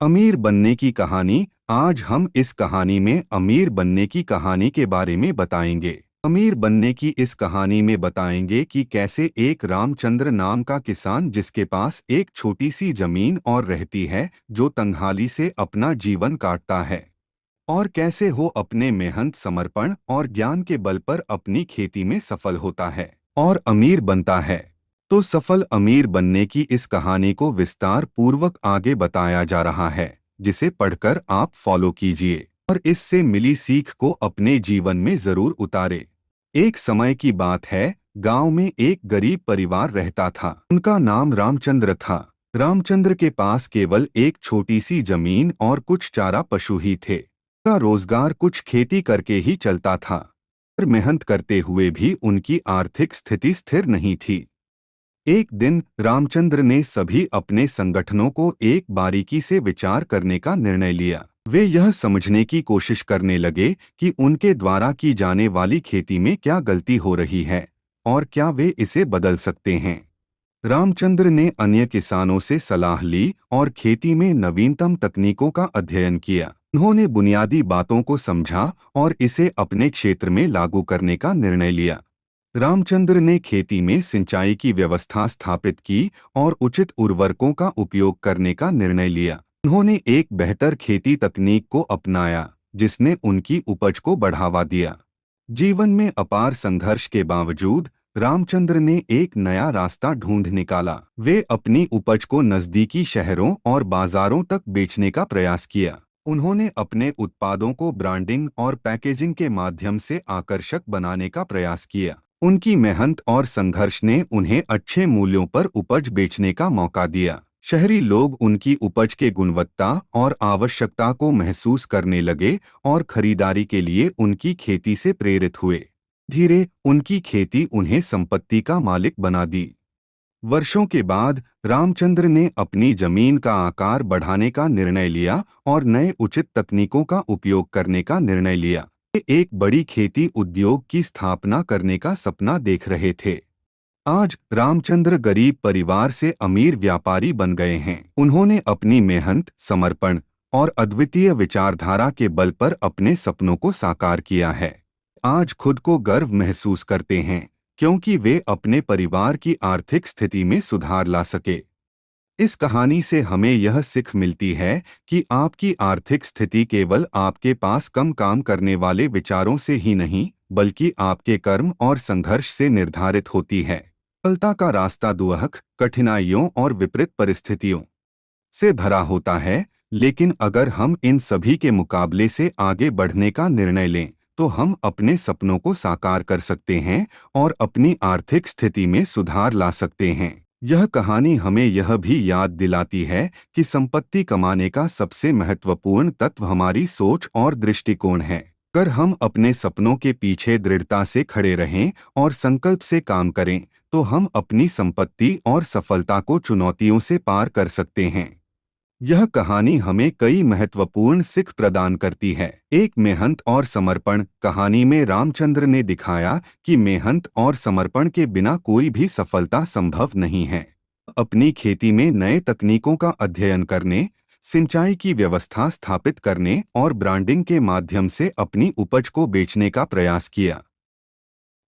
अमीर बनने की कहानी। आज हम इस कहानी में अमीर बनने की कहानी के बारे में बताएंगे। अमीर बनने की इस कहानी में बताएंगे कि कैसे एक रामचंद्र नाम का किसान जिसके पास एक छोटी सी जमीन और रहती है, जो तंगहाली से अपना जीवन काटता है, और कैसे वो अपने मेहनत, समर्पण और ज्ञान के बल पर अपनी खेती में सफल होता है और अमीर बनता है। तो सफल अमीर बनने की इस कहानी को विस्तार पूर्वक आगे बताया जा रहा है, जिसे पढ़कर आप फॉलो कीजिए और इससे मिली सीख को अपने जीवन में जरूर उतारे। एक समय की बात है, गांव में एक गरीब परिवार रहता था। उनका नाम रामचंद्र था। रामचंद्र के पास केवल एक छोटी सी जमीन और कुछ चारा पशु ही थे। का रोजगार कुछ खेती करके ही चलता था, पर मेहनत करते हुए भी उनकी आर्थिक स्थिति स्थिर नहीं थी। एक दिन रामचंद्र ने सभी अपने संगठनों को एक बारीकी से विचार करने का निर्णय लिया। वे यह समझने की कोशिश करने लगे कि उनके द्वारा की जाने वाली खेती में क्या गलती हो रही है और क्या वे इसे बदल सकते हैं। रामचंद्र ने अन्य किसानों से सलाह ली और खेती में नवीनतम तकनीकों का अध्ययन किया। उन्होंने बुनियादी बातों को समझा और इसे अपने क्षेत्र में लागू करने का निर्णय लिया। रामचंद्र ने खेती में सिंचाई की व्यवस्था स्थापित की और उचित उर्वरकों का उपयोग करने का निर्णय लिया। उन्होंने एक बेहतर खेती तकनीक को अपनाया, जिसने उनकी उपज को बढ़ावा दिया। जीवन में अपार संघर्ष के बावजूद रामचंद्र ने एक नया रास्ता ढूंढ निकाला। वे अपनी उपज को नजदीकी शहरों और बाजारों तक बेचने का प्रयास किया। उन्होंने अपने उत्पादों को ब्रांडिंग और पैकेजिंग के माध्यम से आकर्षक बनाने का प्रयास किया। उनकी मेहनत और संघर्ष ने उन्हें अच्छे मूल्यों पर उपज बेचने का मौका दिया। शहरी लोग उनकी उपज के गुणवत्ता और आवश्यकता को महसूस करने लगे और खरीदारी के लिए उनकी खेती से प्रेरित हुए। धीरे उनकी खेती उन्हें संपत्ति का मालिक बना दी। वर्षों के बाद रामचंद्र ने अपनी जमीन का आकार बढ़ाने का निर्णय लिया और नए उचित तकनीकों का उपयोग करने का निर्णय लिया। वे एक बड़ी खेती उद्योग की स्थापना करने का सपना देख रहे थे। आज रामचंद्र गरीब परिवार से अमीर व्यापारी बन गए हैं। उन्होंने अपनी मेहनत, समर्पण और अद्वितीय विचारधारा के बल पर अपने सपनों को साकार किया है। आज खुद को गर्व महसूस करते हैं, क्योंकि वे अपने परिवार की आर्थिक स्थिति में सुधार ला सके। इस कहानी से हमें यह सीख मिलती है कि आपकी आर्थिक स्थिति केवल आपके पास कम काम करने वाले विचारों से ही नहीं, बल्कि आपके कर्म और संघर्ष से निर्धारित होती है। सफलता का रास्ता दुख, कठिनाइयों और विपरीत परिस्थितियों से भरा होता है, लेकिन अगर हम इन सभी के मुकाबले से आगे बढ़ने का निर्णय लें, तो हम अपने सपनों को साकार कर सकते हैं और अपनी आर्थिक स्थिति में सुधार ला सकते हैं। यह कहानी हमें यह भी याद दिलाती है कि संपत्ति कमाने का सबसे महत्वपूर्ण तत्व हमारी सोच और दृष्टिकोण है। अगर हम अपने सपनों के पीछे दृढ़ता से खड़े रहें और संकल्प से काम करें, तो हम अपनी संपत्ति और सफलता को चुनौतियों से पार कर सकते हैं। यह कहानी हमें कई महत्वपूर्ण सीख प्रदान करती है। एक मेहनत और समर्पण कहानी में रामचंद्र ने दिखाया कि मेहनत और समर्पण के बिना कोई भी सफलता संभव नहीं है। अपनी खेती में नए तकनीकों का अध्ययन करने, सिंचाई की व्यवस्था स्थापित करने और ब्रांडिंग के माध्यम से अपनी उपज को बेचने का प्रयास किया।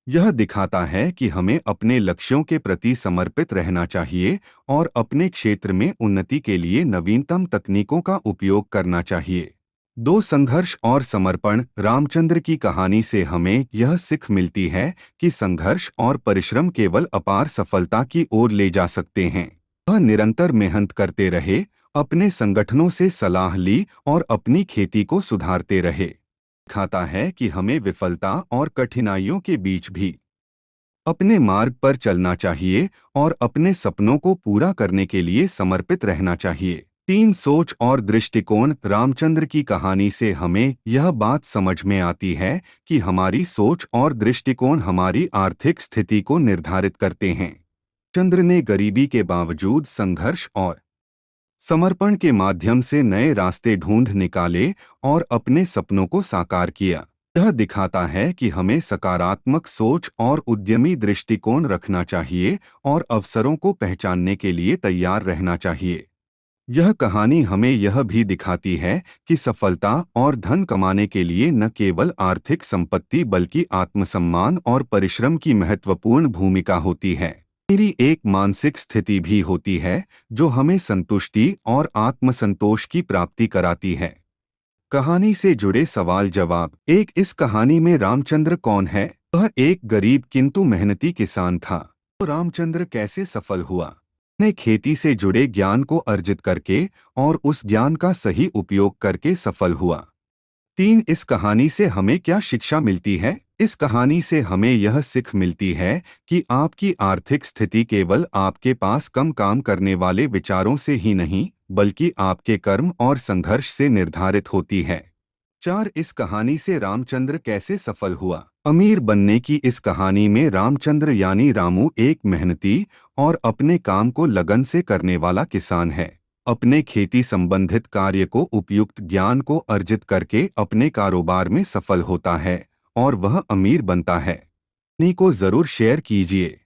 यह दिखाता है कि हमें अपने लक्ष्यों के प्रति समर्पित रहना चाहिए और अपने क्षेत्र में उन्नति के लिए नवीनतम तकनीकों का उपयोग करना चाहिए। दो संघर्ष और समर्पण रामचंद्र की कहानी से हमें यह सीख मिलती है कि संघर्ष और परिश्रम केवल अपार सफलता की ओर ले जा सकते हैं। वह निरंतर मेहनत करते रहे, अपने संगठनों से सलाह ली और अपनी खेती को सुधारते रहे। दिखाता है कि हमें विफलता और कठिनाइयों के बीच भी अपने मार्ग पर चलना चाहिए और अपने सपनों को पूरा करने के लिए समर्पित रहना चाहिए। तीन सोच और दृष्टिकोण रामचंद्र की कहानी से हमें यह बात समझ में आती है कि हमारी सोच और दृष्टिकोण हमारी आर्थिक स्थिति को निर्धारित करते हैं। चंद्र ने गरीबी के बावजूद संघर्ष और समर्पण के माध्यम से नए रास्ते ढूंढ निकाले और अपने सपनों को साकार किया। यह दिखाता है कि हमें सकारात्मक सोच और उद्यमी दृष्टिकोण रखना चाहिए और अवसरों को पहचानने के लिए तैयार रहना चाहिए। यह कहानी हमें यह भी दिखाती है कि सफलता और धन कमाने के लिए न केवल आर्थिक संपत्ति बल्कि आत्मसम्मान और परिश्रम की महत्वपूर्ण भूमिका होती है। मेरी एक मानसिक स्थिति भी होती है जो हमें संतुष्टि और आत्मसंतोष की प्राप्ति कराती है। कहानी से जुड़े सवाल जवाब। एक, इस कहानी में रामचंद्र कौन है? वह एक गरीब किंतु मेहनती किसान था। तो रामचंद्र कैसे सफल हुआ? ने खेती से जुड़े ज्ञान को अर्जित करके और उस ज्ञान का सही उपयोग करके सफल हुआ। 3, इस कहानी से हमें क्या शिक्षा मिलती है? इस कहानी से हमें यह सीख मिलती है कि आपकी आर्थिक स्थिति केवल आपके पास कम काम करने वाले विचारों से ही नहीं बल्कि आपके कर्म और संघर्ष से निर्धारित होती है। 4, इस कहानी से रामचंद्र कैसे सफल हुआ? अमीर बनने की इस कहानी में रामचंद्र यानी रामू एक मेहनती और अपने काम को लगन से करने वाला किसान है। अपने खेती संबंधित कार्य को उपयुक्त ज्ञान को अर्जित करके अपने कारोबार में सफल होता है और वह अमीर बनता है। कहानी को जरूर शेयर कीजिए।